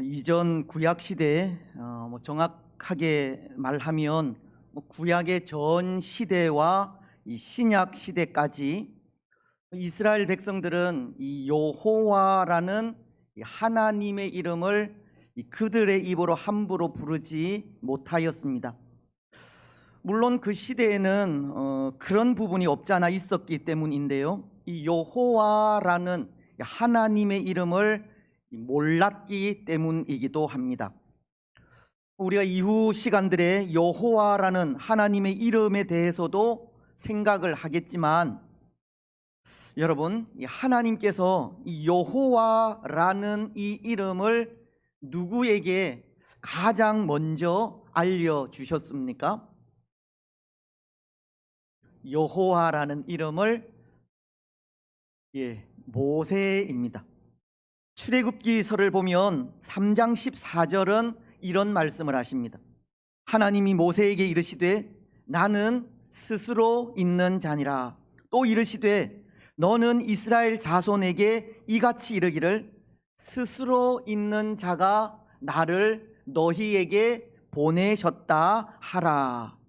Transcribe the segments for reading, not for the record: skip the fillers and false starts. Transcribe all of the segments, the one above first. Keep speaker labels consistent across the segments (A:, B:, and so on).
A: 이전 구약 시대에 정확하게 말하면 구약의 전 시대와 이 신약 시대까지 이스라엘 백성들은 이 여호와라는 이 하나님의 이름을 그들의 입으로 함부로 부르지 못하였습니다. 물론 그 시대에는 그런 부분이 없지 않아 있었기 때문인데요, 이 여호와라는 하나님의 이름을 몰랐기 때문이기도 합니다. 우리가 이후 시간들에 여호와라는 하나님의 이름에 대해서도 생각을 하겠지만, 여러분, 하나님께서 이 여호와라는 이 이름을 누구에게 가장 먼저 알려주셨습니까? 여호와라는 이름을 모세입니다. 출애굽기서를 보면 3장 14절은 이런 말씀을 하십니다. 하나님이 모세에게 이르시되 나는 스스로 있는 자니라. 또 이르시되 너는 이스라엘 자손에게 이같이 이르기를 스스로 있는 자가 나를 너희에게 보내셨다 하라.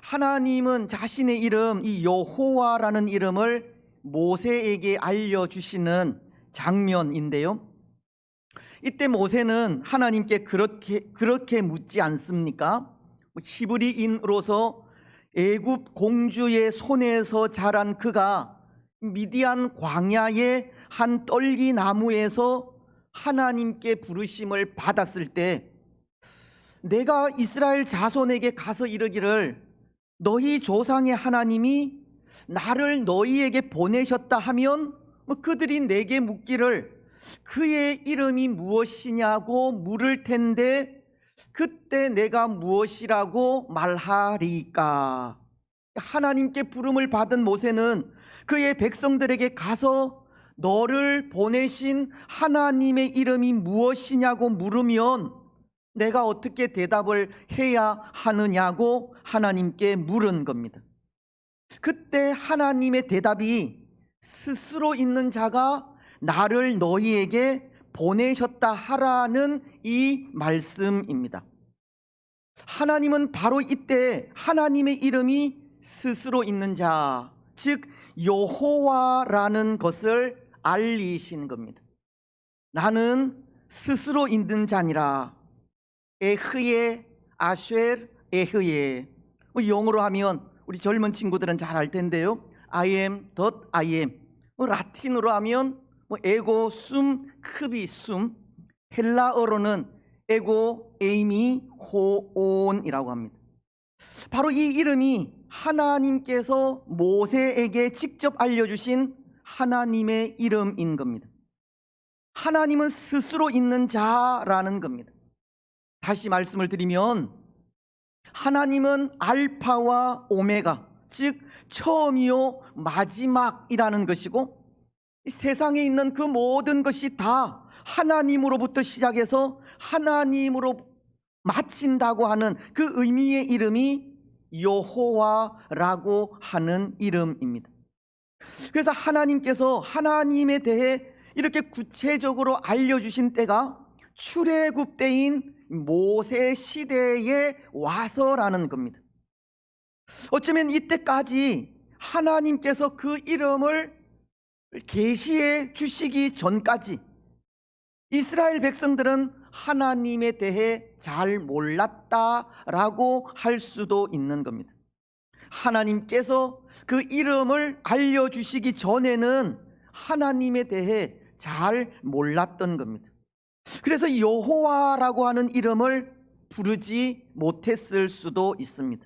A: 하나님은 자신의 이름, 이 여호와라는 이름을 모세에게 알려주시는 장면인데요, 이때 모세는 하나님께 그렇게 묻지 않습니까? 히브리인으로서 애굽 공주의 손에서 자란 그가 미디안 광야의 한 떨기 나무에서 하나님께 부르심을 받았을 때, 내가 이스라엘 자손에게 가서 이르기를 너희 조상의 하나님이 나를 너희에게 보내셨다 하면 그들이 내게 묻기를 그의 이름이 무엇이냐고 물을 텐데 그때 내가 무엇이라고 말하리까? 하나님께 부름을 받은 모세는 그의 백성들에게 가서 너를 보내신 하나님의 이름이 무엇이냐고 물으면 내가 어떻게 대답을 해야 하느냐고 하나님께 물은 겁니다. 그때 하나님의 대답이 스스로 있는 자가 나를 너희에게 보내셨다 하라는 이 말씀입니다. 하나님은 바로 이때 하나님의 이름이 스스로 있는 자, 즉 여호와라는 것을 알리신 겁니다. 나는 스스로 있는 자니라. 에흐예 아쉘 에흐예, 영어로 하면 우리 젊은 친구들은 잘 알 텐데요, I am that I am. 라틴어로 하면 에고 숨 크비 숨, 헬라어로는 에고 에이미 호온이라고 합니다. 바로 이 이름이 하나님께서 모세에게 직접 알려주신 하나님의 이름인 겁니다. 하나님은 스스로 있는 자라는 겁니다. 다시 말씀을 드리면 하나님은 알파와 오메가, 즉 처음이요 마지막이라는 것이고, 세상에 있는 그 모든 것이 다 하나님으로부터 시작해서 하나님으로 마친다고 하는 그 의미의 이름이 여호와라고 하는 이름입니다. 그래서 하나님께서 하나님에 대해 이렇게 구체적으로 알려주신 때가 출애굽 때인 모세 시대에 와서라는 겁니다. 어쩌면 이때까지 하나님께서 그 이름을 계시해 주시기 전까지 이스라엘 백성들은 하나님에 대해 잘 몰랐다라고 할 수도 있는 겁니다. 하나님께서 그 이름을 알려주시기 전에는 하나님에 대해 잘 몰랐던 겁니다. 그래서 여호와라고 하는 이름을 부르지 못했을 수도 있습니다.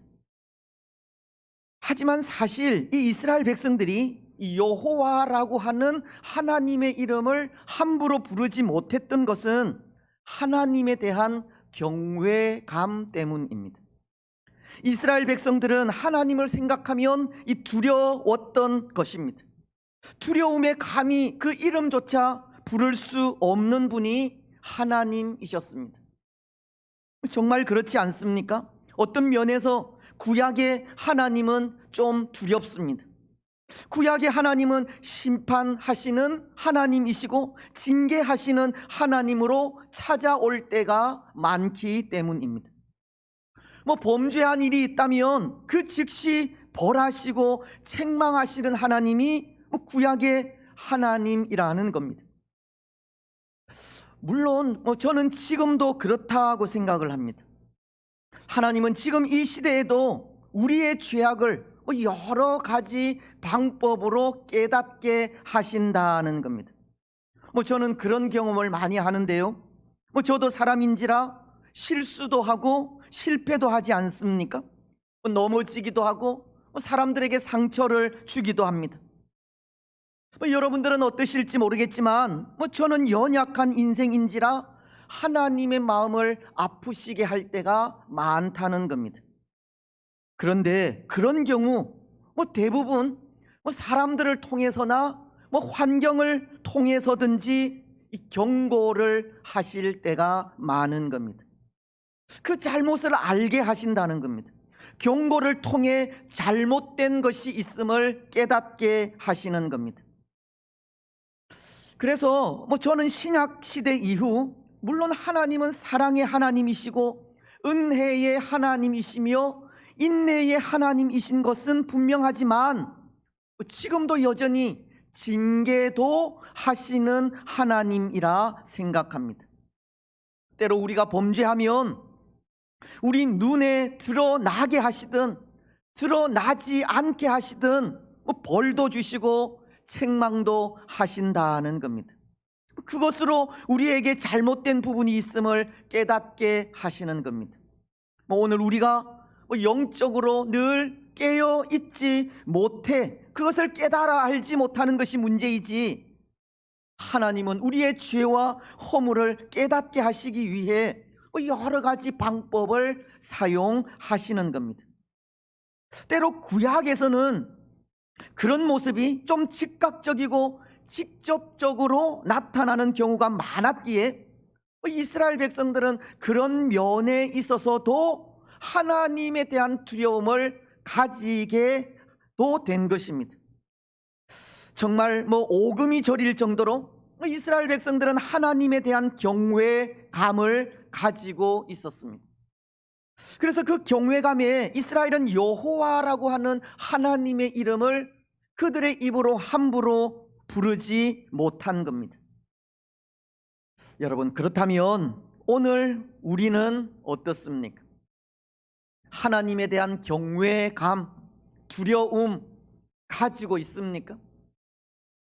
A: 하지만 사실 이 이스라엘 백성들이 여호와라고 하는 하나님의 이름을 함부로 부르지 못했던 것은 하나님에 대한 경외감 때문입니다. 이스라엘 백성들은 하나님을 생각하면 이 두려웠던 것입니다. 두려움에 감히 그 이름조차 부를 수 없는 분이 하나님이셨습니다. 정말 그렇지 않습니까? 어떤 면에서 구약의 하나님은 좀 두렵습니다. 구약의 하나님은 심판하시는 하나님이시고 징계하시는 하나님으로 찾아올 때가 많기 때문입니다. 범죄한 일이 있다면 그 즉시 벌하시고 책망하시는 하나님이 구약의 하나님이라는 겁니다. 물론 저는 지금도 그렇다고 생각을 합니다. 하나님은 지금 이 시대에도 우리의 죄악을 여러 가지 방법으로 깨닫게 하신다는 겁니다. 저는 그런 경험을 많이 하는데요. 저도 사람인지라 실수도 하고 실패도 하지 않습니까? 넘어지기도 하고 사람들에게 상처를 주기도 합니다. 여러분들은 어떠실지 모르겠지만 저는 연약한 인생인지라 하나님의 마음을 아프시게 할 때가 많다는 겁니다. 그런데 그런 경우 대부분 사람들을 통해서나 환경을 통해서든지 경고를 하실 때가 많은 겁니다. 그 잘못을 알게 하신다는 겁니다. 경고를 통해 잘못된 것이 있음을 깨닫게 하시는 겁니다. 그래서 저는 신약 시대 이후 물론 하나님은 사랑의 하나님이시고 은혜의 하나님이시며 인내의 하나님이신 것은 분명하지만 지금도 여전히 징계도 하시는 하나님이라 생각합니다. 때로 우리가 범죄하면 우리 눈에 드러나게 하시든 드러나지 않게 하시든 벌도 주시고 책망도 하신다는 겁니다. 그것으로 우리에게 잘못된 부분이 있음을 깨닫게 하시는 겁니다. 오늘 우리가 영적으로 늘 깨어 있지 못해 그것을 깨달아 알지 못하는 것이 문제이지, 하나님은 우리의 죄와 허물을 깨닫게 하시기 위해 여러 가지 방법을 사용하시는 겁니다. 때로 구약에서는 그런 모습이 좀 즉각적이고 직접적으로 나타나는 경우가 많았기에 이스라엘 백성들은 그런 면에 있어서도 하나님에 대한 두려움을 가지게도 된 것입니다. 정말 오금이 저릴 정도로 이스라엘 백성들은 하나님에 대한 경외감을 가지고 있었습니다. 그래서 그 경외감에 이스라엘은 여호와라고 하는 하나님의 이름을 그들의 입으로 함부로 부르지 못한 겁니다. 여러분, 그렇다면 오늘 우리는 어떻습니까? 하나님에 대한 경외감, 두려움 가지고 있습니까?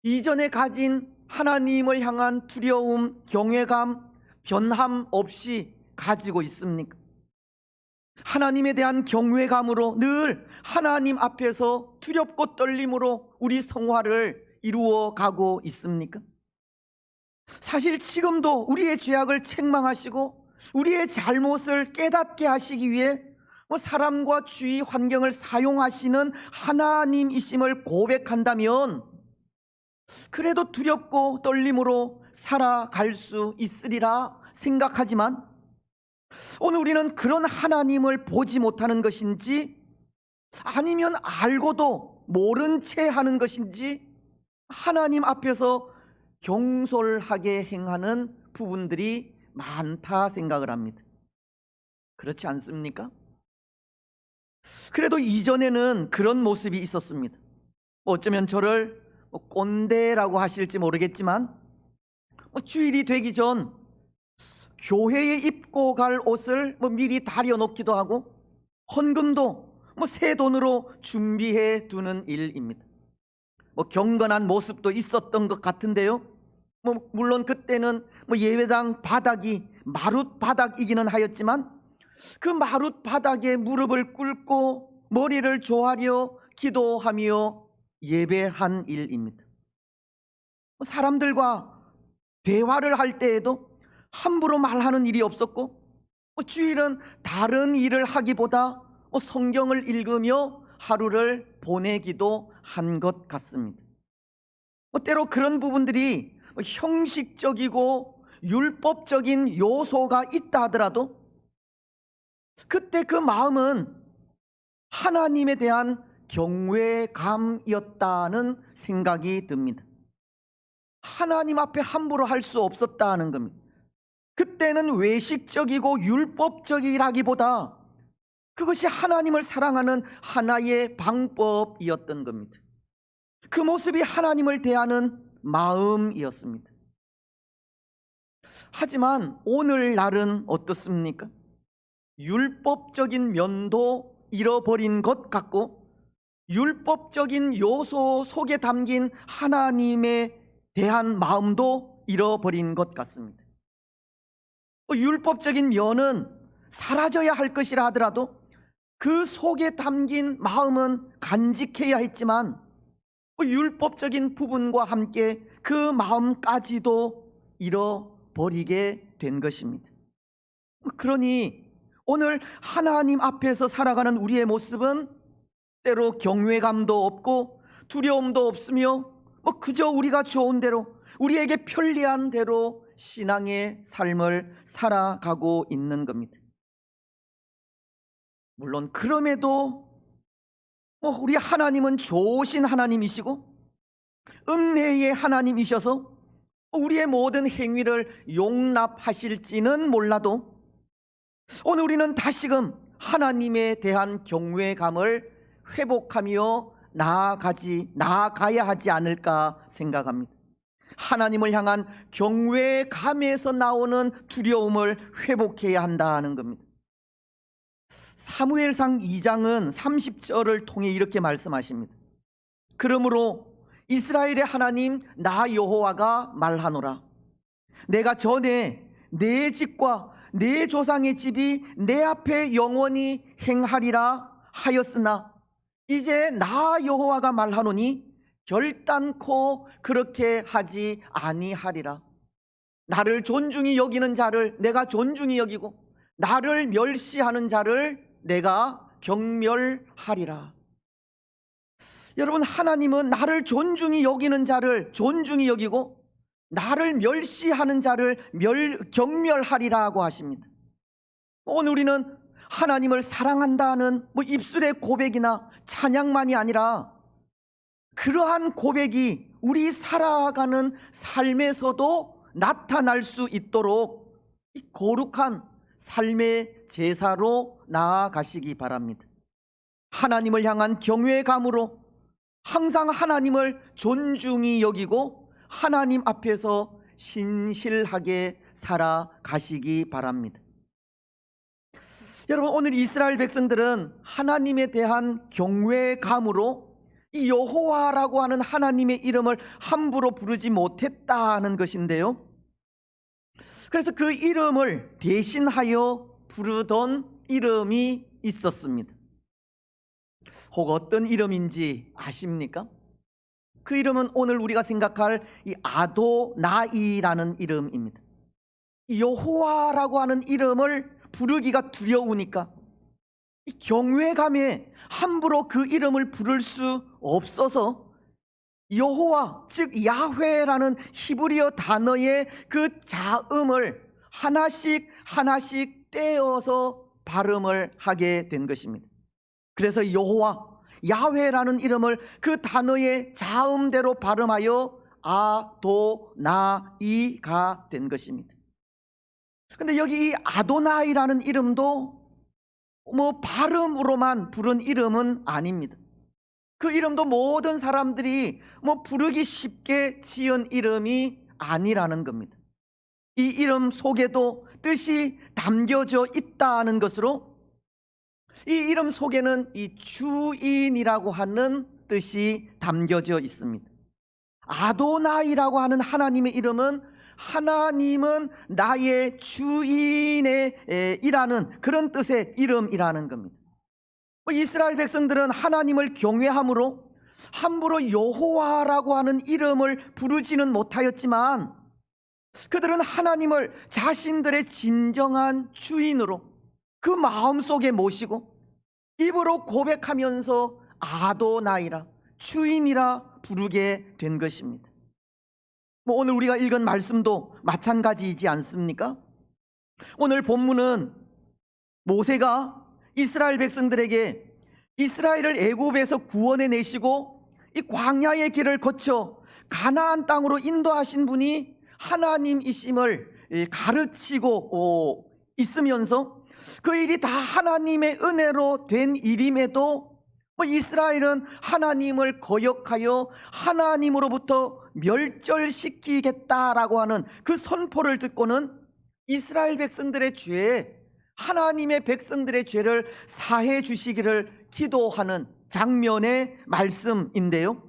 A: 이전에 가진 하나님을 향한 두려움, 경외감, 변함 없이 가지고 있습니까? 하나님에 대한 경외감으로 늘 하나님 앞에서 두렵고 떨림으로 우리 생활을 이루어 가고 있습니까? 사실 지금도 우리의 죄악을 책망하시고 우리의 잘못을 깨닫게 하시기 위해 사람과 주위 환경을 사용하시는 하나님이심을 고백한다면 그래도 두렵고 떨림으로 살아갈 수 있으리라 생각하지만, 오늘 우리는 그런 하나님을 보지 못하는 것인지 아니면 알고도 모른 채 하는 것인지 하나님 앞에서 경솔하게 행하는 부분들이 많다 생각을 합니다. 그렇지 않습니까? 그래도 이전에는 그런 모습이 있었습니다. 어쩌면 저를 꼰대라고 하실지 모르겠지만 주일이 되기 전 교회에 입고 갈 옷을 미리 다려놓기도 하고 헌금도 새 돈으로 준비해 두는 일입니다. 경건한 모습도 있었던 것 같은데요. 물론 그때는 예배당 바닥이 마룻 바닥이기는 하였지만 그 마룻 바닥에 무릎을 꿇고 머리를 조아려 기도하며 예배한 일입니다. 사람들과 대화를 할 때에도 함부로 말하는 일이 없었고 주일은 다른 일을 하기보다 성경을 읽으며 하루를 보내기도 한 것 같습니다. 때로 그런 부분들이 형식적이고 율법적인 요소가 있다 하더라도 그때 그 마음은 하나님에 대한 경외감이었다는 생각이 듭니다. 하나님 앞에 함부로 할 수 없었다는 겁니다. 그때는 외식적이고 율법적이라기보다 그것이 하나님을 사랑하는 하나의 방법이었던 겁니다. 그 모습이 하나님을 대하는 마음이었습니다. 하지만 오늘날은 어떻습니까? 율법적인 면도 잃어버린 것 같고 율법적인 요소 속에 담긴 하나님에 대한 마음도 잃어버린 것 같습니다. 율법적인 면은 사라져야 할 것이라 하더라도 그 속에 담긴 마음은 간직해야 했지만 율법적인 부분과 함께 그 마음까지도 잃어버리게 된 것입니다. 그러니 오늘 하나님 앞에서 살아가는 우리의 모습은 때로 경외감도 없고 두려움도 없으며 그저 우리가 좋은 대로 우리에게 편리한 대로 신앙의 삶을 살아가고 있는 겁니다. 물론 그럼에도 우리 하나님은 좋으신 하나님이시고 은혜의 하나님이셔서 우리의 모든 행위를 용납하실지는 몰라도 오늘 우리는 다시금 하나님에 대한 경외감을 회복하며 나아가야 하지 않을까 생각합니다. 하나님을 향한 경외감에서 나오는 두려움을 회복해야 한다는 겁니다. 사무엘상 2장은 30절을 통해 이렇게 말씀하십니다. 그러므로 이스라엘의 하나님 나 여호와가 말하노라. 내가 전에 내 집과 내 조상의 집이 내 앞에 영원히 행하리라 하였으나 이제 나 여호와가 말하노니 결단코 그렇게 하지 아니하리라. 나를 존중히 여기는 자를 내가 존중히 여기고 나를 멸시하는 자를 내가 경멸하리라. 여러분, 하나님은 나를 존중히 여기는 자를 존중히 여기고 나를 멸시하는 자를 경멸하리라고 하십니다. 오늘 우리는 하나님을 사랑한다는 입술의 고백이나 찬양만이 아니라 그러한 고백이 우리 살아가는 삶에서도 나타날 수 있도록 거룩한 삶의 제사로 나아가시기 바랍니다. 하나님을 향한 경외감으로 항상 하나님을 존중히 여기고 하나님 앞에서 신실하게 살아가시기 바랍니다. 여러분, 오늘 이스라엘 백성들은 하나님에 대한 경외감으로 이 여호와라고 하는 하나님의 이름을 함부로 부르지 못했다는 것인데요, 그래서 그 이름을 대신하여 부르던 이름이 있었습니다. 혹 어떤 이름인지 아십니까? 그 이름은 오늘 우리가 생각할 이 아도나이라는 이름입니다. 여호와라고 하는 이름을 부르기가 두려우니까 이 경외감에 함부로 그 이름을 부를 수 없어서 여호와, 즉 야훼라는 히브리어 단어의 그 자음을 하나씩 하나씩 떼어서 발음을 하게 된 것입니다. 그래서 여호와, 야훼라는 이름을 그 단어의 자음대로 발음하여 아도나이가 된 것입니다. 근데 여기 이 아도나이라는 이름도 발음으로만 부른 이름은 아닙니다. 그 이름도 모든 사람들이 부르기 쉽게 지은 이름이 아니라는 겁니다. 이 이름 속에도 뜻이 담겨져 있다는 것으로 이 이름 속에는 이 주인이라고 하는 뜻이 담겨져 있습니다. 아도나이라고 하는 하나님의 이름은 하나님은 나의 주인이라는 그런 뜻의 이름이라는 겁니다. 이스라엘 백성들은 하나님을 경외함으로 함부로 여호와라고 하는 이름을 부르지는 못하였지만 그들은 하나님을 자신들의 진정한 주인으로 그 마음속에 모시고 입으로 고백하면서 아도나이라, 주인이라 부르게 된 것입니다. 오늘 우리가 읽은 말씀도 마찬가지이지 않습니까? 오늘 본문은 모세가 이스라엘 백성들에게 이스라엘을 애굽에서 구원해 내시고 이 광야의 길을 거쳐 가나안 땅으로 인도하신 분이 하나님이심을 가르치고 있으면서 그 일이 다 하나님의 은혜로 된 일임에도 이스라엘은 하나님을 거역하여 하나님으로부터 멸절시키겠다라고 하는 그 선포를 듣고는 이스라엘 백성들의 죄, 하나님의 백성들의 죄를 사해 주시기를 기도하는 장면의 말씀인데요,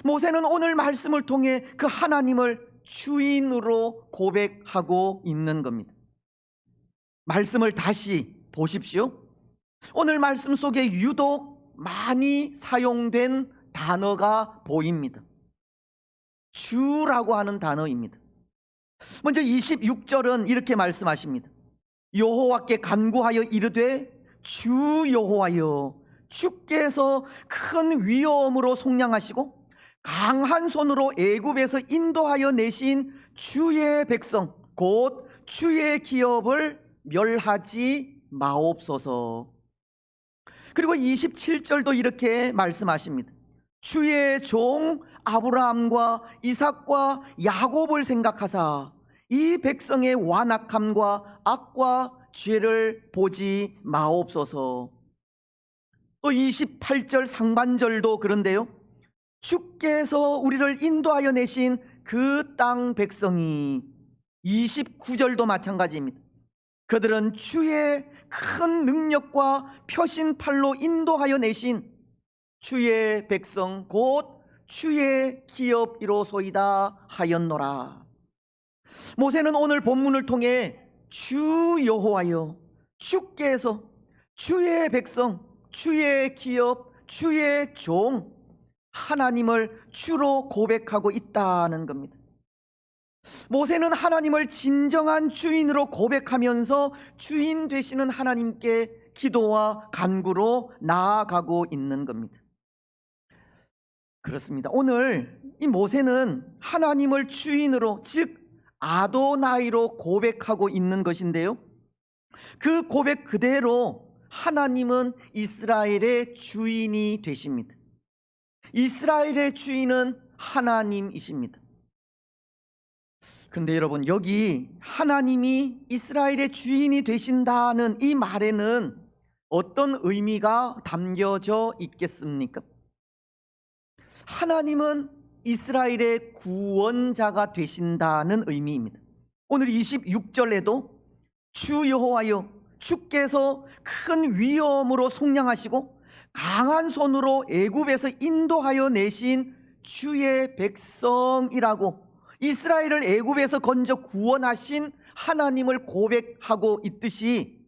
A: 모세는 오늘 말씀을 통해 그 하나님을 주인으로 고백하고 있는 겁니다. 말씀을 다시 보십시오. 오늘 말씀 속에 유독 많이 사용된 단어가 보입니다. 주라고 하는 단어입니다. 먼저 26절은 이렇게 말씀하십니다. 여호와께 간구하여 이르되 주 여호와여, 주께서 큰 위엄으로 속량하시고 강한 손으로 애굽에서 인도하여 내신 주의 백성 곧 주의 기업을 멸하지 마옵소서. 그리고 27절도 이렇게 말씀하십니다. 주의 종 아브라함과 이삭과 야곱을 생각하사 이 백성의 완악함과 악과 죄를 보지 마옵소서. 또 28절 상반절도 그런데요, 주께서 우리를 인도하여 내신 그 땅 백성이, 29절도 마찬가지입니다. 그들은 주의 큰 능력과 표신팔로 인도하여 내신 주의 백성 곧 주의 기업이로소이다 하였노라. 모세는 오늘 본문을 통해 주 여호와여, 주께서 주의 백성, 주의 기업, 주의 종 하나님을 주로 고백하고 있다는 겁니다. 모세는 하나님을 진정한 주인으로 고백하면서 주인 되시는 하나님께 기도와 간구로 나아가고 있는 겁니다. 그렇습니다. 오늘 이 모세는 하나님을 주인으로, 즉 아도나이로 고백하고 있는 것인데요, 그 고백 그대로 하나님은 이스라엘의 주인이 되십니다. 이스라엘의 주인은 하나님이십니다. 그런데 여러분, 여기 하나님이 이스라엘의 주인이 되신다는 이 말에는 어떤 의미가 담겨져 있겠습니까? 하나님은 이스라엘의 구원자가 되신다는 의미입니다. 오늘 26절에도 주 여호와여, 주께서 큰 위엄으로 속량하시고 강한 손으로 애굽에서 인도하여 내신 주의 백성이라고 이스라엘을 애굽에서 건져 구원하신 하나님을 고백하고 있듯이,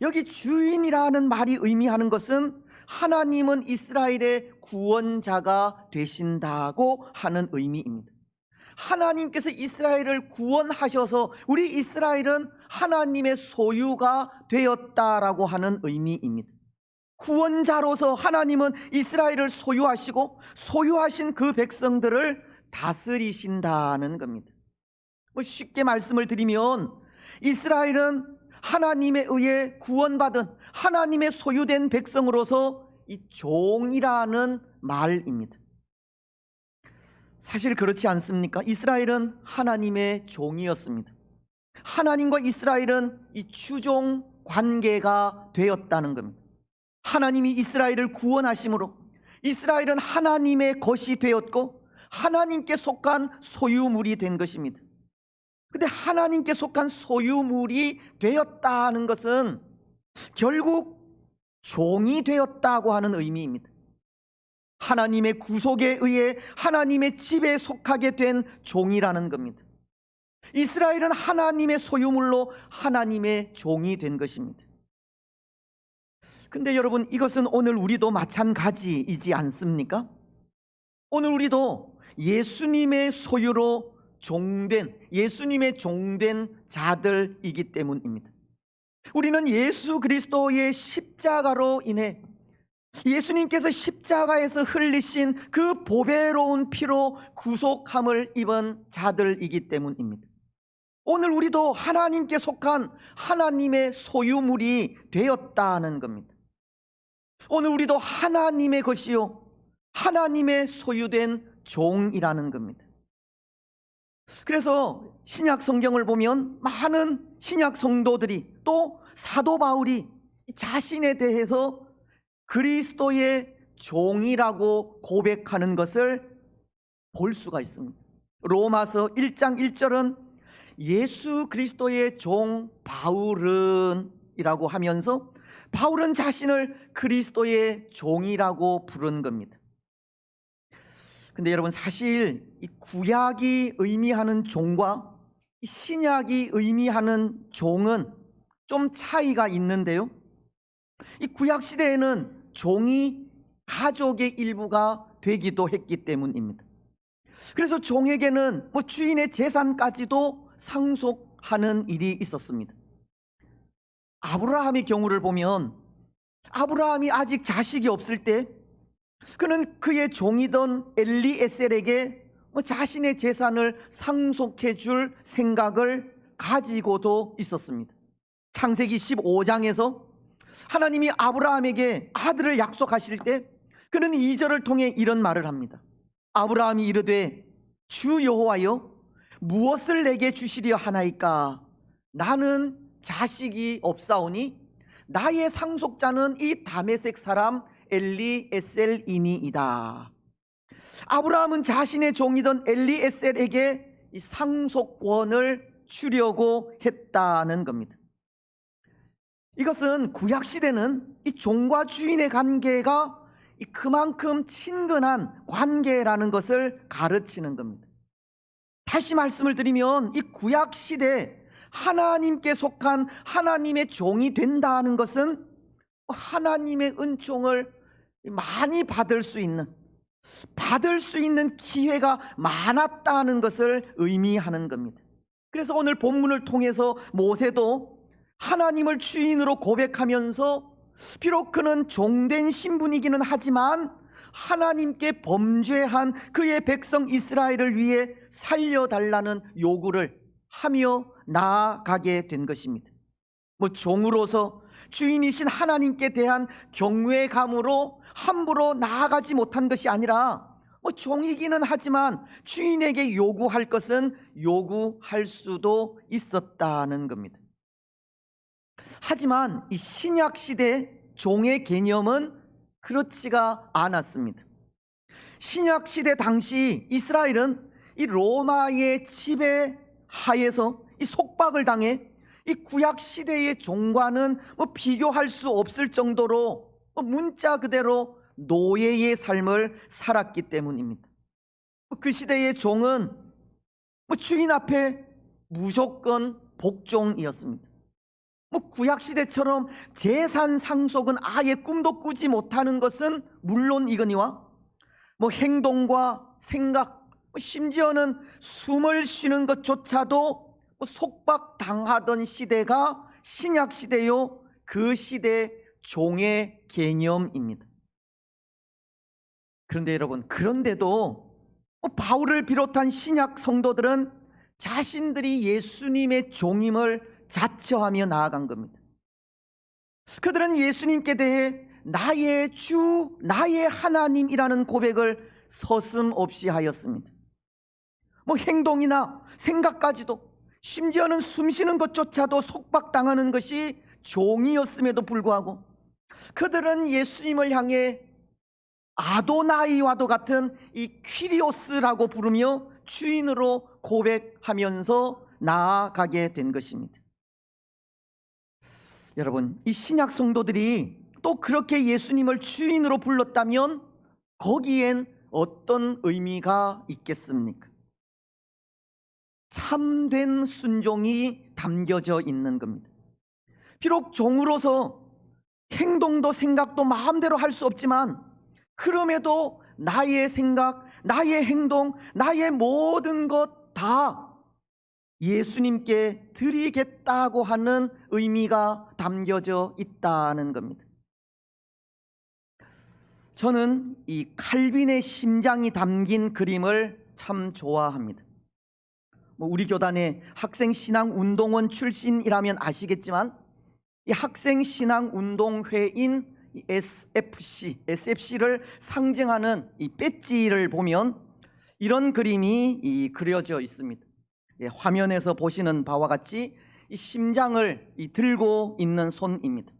A: 여기 주인이라는 말이 의미하는 것은 하나님은 이스라엘의 구원자가 되신다고 하는 의미입니다. 하나님께서 이스라엘을 구원하셔서 우리 이스라엘은 하나님의 소유가 되었다라고 하는 의미입니다. 구원자로서 하나님은 이스라엘을 소유하시고 소유하신 그 백성들을 다스리신다는 겁니다. 쉽게 말씀을 드리면 이스라엘은 하나님에 의해 구원받은 하나님의 소유된 백성으로서 이 종이라는 말입니다. 사실 그렇지 않습니까? 이스라엘은 하나님의 종이었습니다. 하나님과 이스라엘은 이 추종 관계가 되었다는 겁니다. 하나님이 이스라엘을 구원하심으로 이스라엘은 하나님의 것이 되었고 하나님께 속한 소유물이 된 것입니다. 근데 하나님께 속한 소유물이 되었다는 것은 결국 종이 되었다고 하는 의미입니다. 하나님의 구속에 의해 하나님의 집에 속하게 된 종이라는 겁니다. 이스라엘은 하나님의 소유물로 하나님의 종이 된 것입니다. 근데 여러분, 이것은 오늘 우리도 마찬가지이지 않습니까? 오늘 우리도 예수님의 소유로 예수님의 종된 자들이기 때문입니다. 우리는 예수 그리스도의 십자가로 인해 예수님께서 십자가에서 흘리신 그 보배로운 피로 구속함을 입은 자들이기 때문입니다. 오늘 우리도 하나님께 속한 하나님의 소유물이 되었다는 겁니다. 오늘 우리도 하나님의 것이요 하나님의 소유된 종이라는 겁니다. 그래서 신약 성경을 보면 많은 신약 성도들이 또 사도 바울이 자신에 대해서 그리스도의 종이라고 고백하는 것을 볼 수가 있습니다. 로마서 1장 1절은 예수 그리스도의 종 바울은 이라고 하면서 바울은 자신을 그리스도의 종이라고 부른 겁니다. 근데 여러분, 사실 이 구약이 의미하는 종과 신약이 의미하는 종은 좀 차이가 있는데요, 이 구약 시대에는 종이 가족의 일부가 되기도 했기 때문입니다. 그래서 종에게는 주인의 재산까지도 상속하는 일이 있었습니다. 아브라함의 경우를 보면 아브라함이 아직 자식이 없을 때 그는 그의 종이던 엘리에셀에게 자신의 재산을 상속해 줄 생각을 가지고도 있었습니다. 창세기 15장에서 하나님이 아브라함에게 아들을 약속하실 때 그는 2절을 통해 이런 말을 합니다. 아브라함이 이르되 주 여호와여 무엇을 내게 주시려 하나이까? 나는 자식이 없사오니 나의 상속자는 이 다메섹 사람 엘리에셀이니이다. 아브라함은 자신의 종이던 엘리에셀에게 이 상속권을 주려고 했다는 겁니다. 이것은 구약 시대는 이 종과 주인의 관계가 그만큼 친근한 관계라는 것을 가르치는 겁니다. 다시 말씀을 드리면 이 구약 시대 하나님께 속한 하나님의 종이 된다는 것은 하나님의 은총을 많이 받을 수 있는 기회가 많았다는 것을 의미하는 겁니다. 그래서 오늘 본문을 통해서 모세도 하나님을 주인으로 고백하면서 비록 그는 종된 신분이기는 하지만 하나님께 범죄한 그의 백성 이스라엘을 위해 살려달라는 요구를 하며 나아가게 된 것입니다. 종으로서 주인이신 하나님께 대한 경외감으로 함부로 나아가지 못한 것이 아니라 종이기는 하지만 주인에게 요구할 것은 요구할 수도 있었다는 겁니다. 하지만 이 신약 시대 종의 개념은 그렇지가 않았습니다. 신약 시대 당시 이스라엘은 이 로마의 지배 하에서 이 속박을 당해 이 구약 시대의 종과는 비교할 수 없을 정도로 문자 그대로 노예의 삶을 살았기 때문입니다. 그 시대의 종은 주인 앞에 무조건 복종이었습니다. 구약 시대처럼 재산 상속은 아예 꿈도 꾸지 못하는 것은 물론이거니와 행동과 생각, 심지어는 숨을 쉬는 것조차도 속박당하던 시대가 신약 시대요, 그 시대 종의 개념입니다. 그런데 여러분, 그런데도 바울을 비롯한 신약 성도들은 자신들이 예수님의 종임을 자처하며 나아간 겁니다. 그들은 예수님께 대해 나의 주, 나의 하나님이라는 고백을 서슴없이 하였습니다. 행동이나 생각까지도, 심지어는 숨쉬는 것조차도 속박당하는 것이 종이었음에도 불구하고 그들은 예수님을 향해 아도나이와도 같은 이 퀴리오스라고 부르며 주인으로 고백하면서 나아가게 된 것입니다. 여러분, 이 신약 성도들이 또 그렇게 예수님을 주인으로 불렀다면 거기엔 어떤 의미가 있겠습니까? 참된 순종이 담겨져 있는 겁니다. 비록 종으로서 행동도 생각도 마음대로 할 수 없지만 그럼에도 나의 생각, 나의 행동, 나의 모든 것 다 예수님께 드리겠다고 하는 의미가 담겨져 있다는 겁니다. 저는 이 칼빈의 심장이 담긴 그림을 참 좋아합니다. 우리 교단의 학생신앙운동원 출신이라면 아시겠지만 이 학생신앙운동회인 SFC를 상징하는 이 배지를 보면 이런 그림이 그려져 있습니다. 화면에서 보시는 바와 같이 이 심장을 들고 있는 손입니다.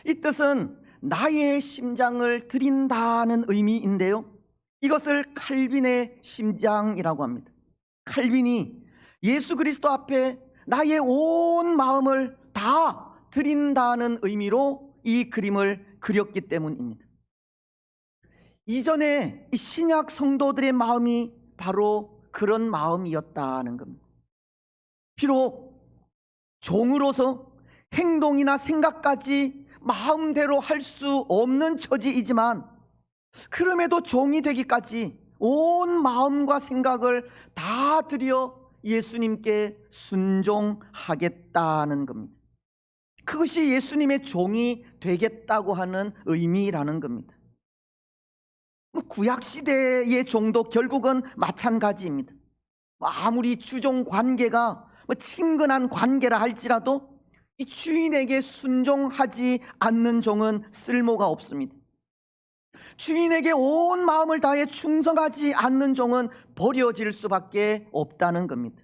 A: 이 뜻은 나의 심장을 드린다는 의미인데요, 이것을 칼빈의 심장이라고 합니다. 칼빈이 예수 그리스도 앞에 나의 온 마음을 다 드린다는 의미로 이 그림을 그렸기 때문입니다. 이전에 이 신약 성도들의 마음이 바로 그런 마음이었다는 겁니다. 비록 종으로서 행동이나 생각까지 마음대로 할 수 없는 처지이지만, 그럼에도 종이 되기까지 온 마음과 생각을 다 들여 예수님께 순종하겠다는 겁니다. 그것이 예수님의 종이 되겠다고 하는 의미라는 겁니다. 구약시대의 종도 결국은 마찬가지입니다. 아무리 주종 관계가 친근한 관계라 할지라도 이 주인에게 순종하지 않는 종은 쓸모가 없습니다. 주인에게 온 마음을 다해 충성하지 않는 종은 버려질 수밖에 없다는 겁니다.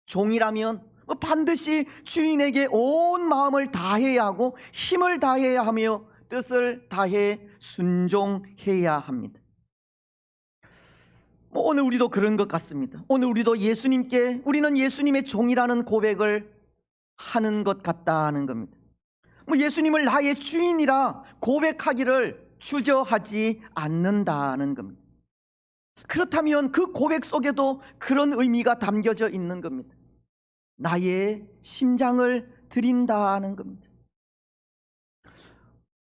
A: 종이라면 반드시 주인에게 온 마음을 다해야 하고 힘을 다해야 하며 뜻을 다해 순종해야 합니다. 오늘 우리도 그런 것 같습니다. 오늘 우리도 우리는 예수님의 종이라는 고백을 하는 것 같다는 겁니다. 예수님을 나의 주인이라 고백하기를 주저하지 않는다는 겁니다. 그렇다면 그 고백 속에도 그런 의미가 담겨져 있는 겁니다. 나의 심장을 드린다는 겁니다.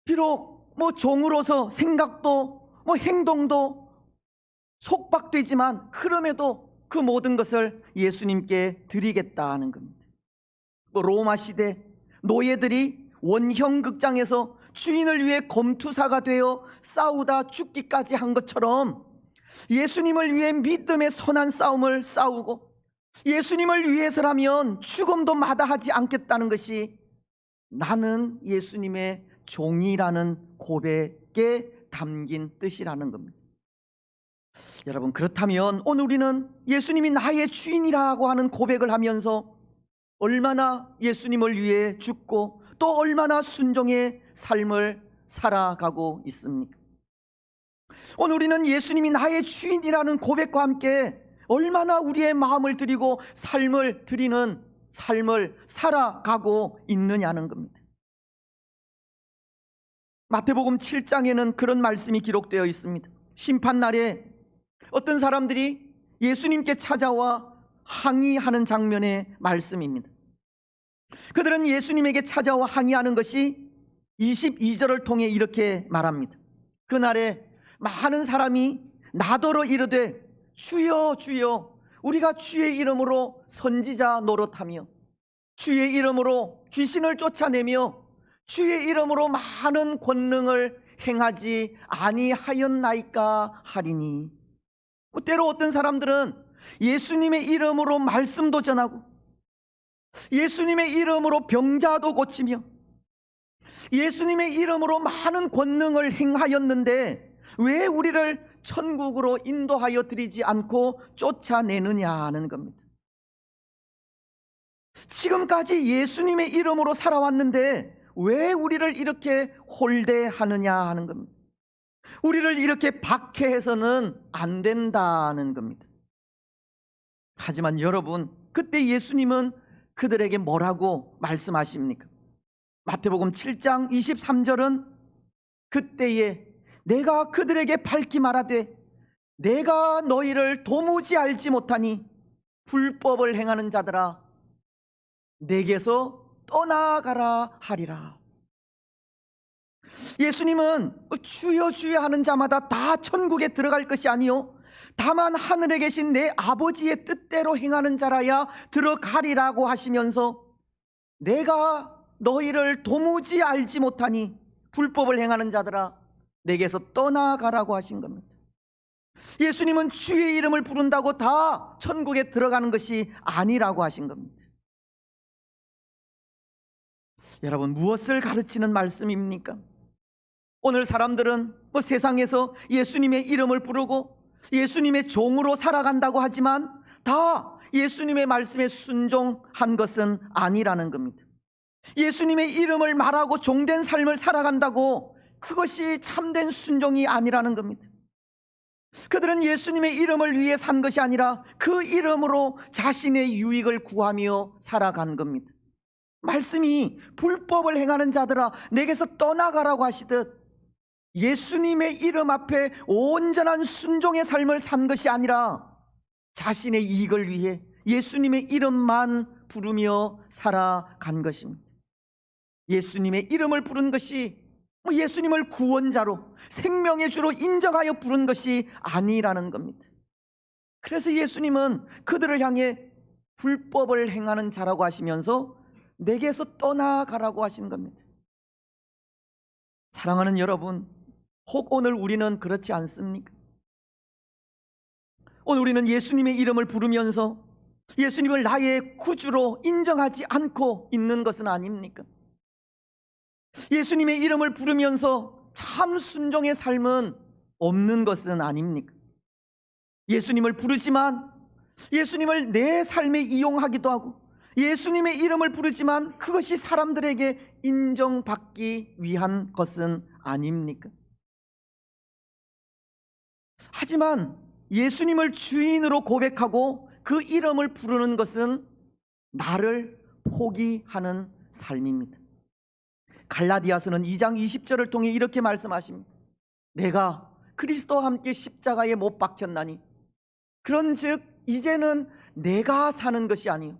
A: 비록 종으로서 생각도 행동도 속박되지만, 그럼에도 그 모든 것을 예수님께 드리겠다는 겁니다. 로마 시대 노예들이 원형극장에서 주인을 위해 검투사가 되어 싸우다 죽기까지 한 것처럼 예수님을 위해 믿음의 선한 싸움을 싸우고 예수님을 위해서라면 죽음도 마다하지 않겠다는 것이 나는 예수님의 종이라는 고백에 담긴 뜻이라는 겁니다. 여러분, 그렇다면 오늘 우리는 예수님이 나의 주인이라고 하는 고백을 하면서 얼마나 예수님을 위해 죽고 또 얼마나 순종의 삶을 살아가고 있습니까? 오늘 우리는 예수님이 나의 주인이라는 고백과 함께 얼마나 우리의 마음을 드리고 삶을 드리는 삶을 살아가고 있느냐는 겁니다. 마태복음 7장에는 그런 말씀이 기록되어 있습니다. 심판날에 어떤 사람들이 예수님께 찾아와 항의하는 장면의 말씀입니다. 그들은 예수님에게 찾아와 항의하는 것이 22절을 통해 이렇게 말합니다. 그날에 많은 사람이 나더러 이르되 주여 주여 우리가 주의 이름으로 선지자 노릇하며 주의 이름으로 귀신을 쫓아내며 주의 이름으로 많은 권능을 행하지 아니하였나이까 하리니. 때로 어떤 사람들은 예수님의 이름으로 말씀도 전하고 예수님의 이름으로 병자도 고치며 예수님의 이름으로 많은 권능을 행하였는데 왜 우리를 천국으로 인도하여 드리지 않고 쫓아내느냐는 겁니다. 지금까지 예수님의 이름으로 살아왔는데 왜 우리를 이렇게 홀대하느냐 하는 겁니다. 우리를 이렇게 박해해서는 안 된다는 겁니다. 하지만 여러분, 그때 예수님은 그들에게 뭐라고 말씀하십니까? 마태복음 7장 23절은 그때에 내가 그들에게 밝히 말하되 내가 너희를 도무지 알지 못하니 불법을 행하는 자들아 내게서 떠나가라 하리라. 예수님은 주여 주여 하는 자마다 다 천국에 들어갈 것이 아니요 다만 하늘에 계신 내 아버지의 뜻대로 행하는 자라야 들어가리라고 하시면서 내가 너희를 도무지 알지 못하니 불법을 행하는 자들아 내게서 떠나가라고 하신 겁니다. 예수님은 주의 이름을 부른다고 다 천국에 들어가는 것이 아니라고 하신 겁니다. 여러분, 무엇을 가르치는 말씀입니까? 오늘 사람들은 세상에서 예수님의 이름을 부르고 예수님의 종으로 살아간다고 하지만 다 예수님의 말씀에 순종한 것은 아니라는 겁니다. 예수님의 이름을 말하고 종된 삶을 살아간다고 그것이 참된 순종이 아니라는 겁니다. 그들은 예수님의 이름을 위해 산 것이 아니라 그 이름으로 자신의 유익을 구하며 살아간 겁니다. 말씀이 불법을 행하는 자들아 내게서 떠나가라고 하시듯 예수님의 이름 앞에 온전한 순종의 삶을 산 것이 아니라 자신의 이익을 위해 예수님의 이름만 부르며 살아간 것입니다. 예수님의 이름을 부른 것이 예수님을 구원자로 생명의 주로 인정하여 부른 것이 아니라는 겁니다. 그래서 예수님은 그들을 향해 불법을 행하는 자라고 하시면서 내게서 떠나가라고 하신 겁니다. 사랑하는 여러분, 혹 오늘 우리는 그렇지 않습니까? 오늘 우리는 예수님의 이름을 부르면서 예수님을 나의 구주로 인정하지 않고 있는 것은 아닙니까? 예수님의 이름을 부르면서 참 순종의 삶은 없는 것은 아닙니까? 예수님을 부르지만 예수님을 내 삶에 이용하기도 하고 예수님의 이름을 부르지만 그것이 사람들에게 인정받기 위한 것은 아닙니까? 하지만 예수님을 주인으로 고백하고 그 이름을 부르는 것은 나를 포기하는 삶입니다. 갈라디아서는 2장 20절을 통해 이렇게 말씀하십니다. 내가 그리스도와 함께 십자가에 못 박혔나니 그런즉 이제는 내가 사는 것이 아니요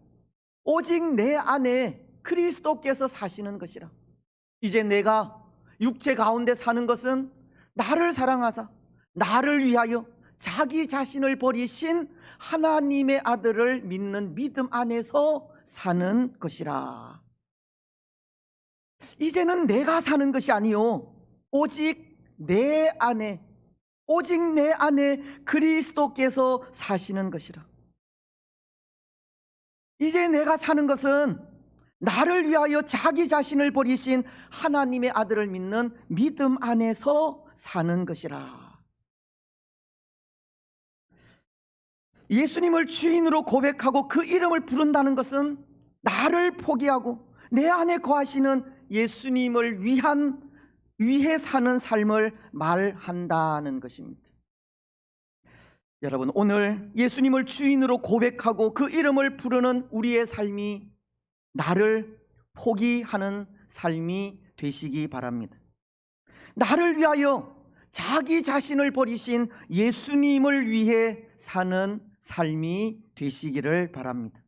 A: 오직 내 안에 그리스도께서 사시는 것이라. 이제 내가 육체 가운데 사는 것은 나를 사랑하사 나를 위하여 자기 자신을 버리신 하나님의 아들을 믿는 믿음 안에서 사는 것이라. 이제는 내가 사는 것이 아니요 오직 내 안에 그리스도께서 사시는 것이라. 이제 내가 사는 것은 나를 위하여 자기 자신을 버리신 하나님의 아들을 믿는 믿음 안에서 사는 것이라. 예수님을 주인으로 고백하고 그 이름을 부른다는 것은 나를 포기하고 내 안에 거하시는 예수님을 위해 사는 삶을 말한다는 것입니다. 여러분, 오늘 예수님을 주인으로 고백하고 그 이름을 부르는 우리의 삶이 나를 포기하는 삶이 되시기 바랍니다. 나를 위하여 자기 자신을 버리신 예수님을 위해 사는 삶이 되시기를 바랍니다.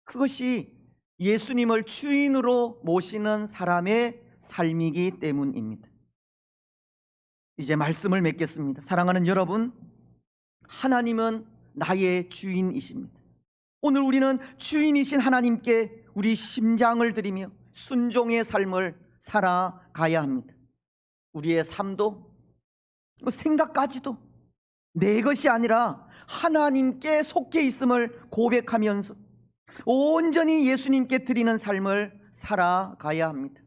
A: 그것이 예수님을 주인으로 모시는 사람의 삶이기 때문입니다. 이제 말씀을 맺겠습니다. 사랑하는 여러분, 하나님은 나의 주인이십니다. 오늘 우리는 주인이신 하나님께 우리 심장을 드리며 순종의 삶을 살아가야 합니다. 우리의 삶도 생각까지도 내 것이 아니라 하나님께 속해 있음을 고백하면서 온전히 예수님께 드리는 삶을 살아가야 합니다.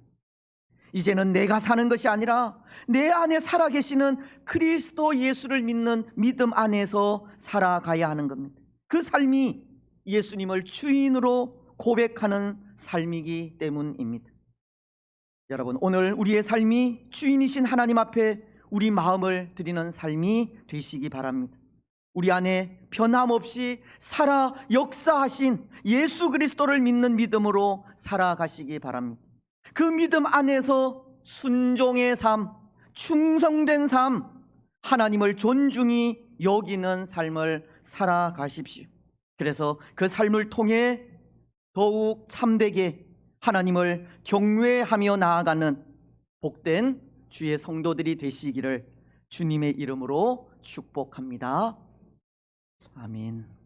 A: 이제는 내가 사는 것이 아니라 내 안에 살아계시는 그리스도 예수를 믿는 믿음 안에서 살아가야 하는 겁니다. 그 삶이 예수님을 주인으로 고백하는 삶이기 때문입니다. 여러분, 오늘 우리의 삶이 주인이신 하나님 앞에 우리 마음을 드리는 삶이 되시기 바랍니다. 우리 안에 변함없이 살아 역사하신 예수 그리스도를 믿는 믿음으로 살아가시기 바랍니다. 그 믿음 안에서 순종의 삶, 충성된 삶, 하나님을 존중히 여기는 삶을 살아가십시오. 그래서 그 삶을 통해 더욱 참되게 하나님을 경외하며 나아가는 복된 주의 성도들이 되시기를 주님의 이름으로 축복합니다. 아멘.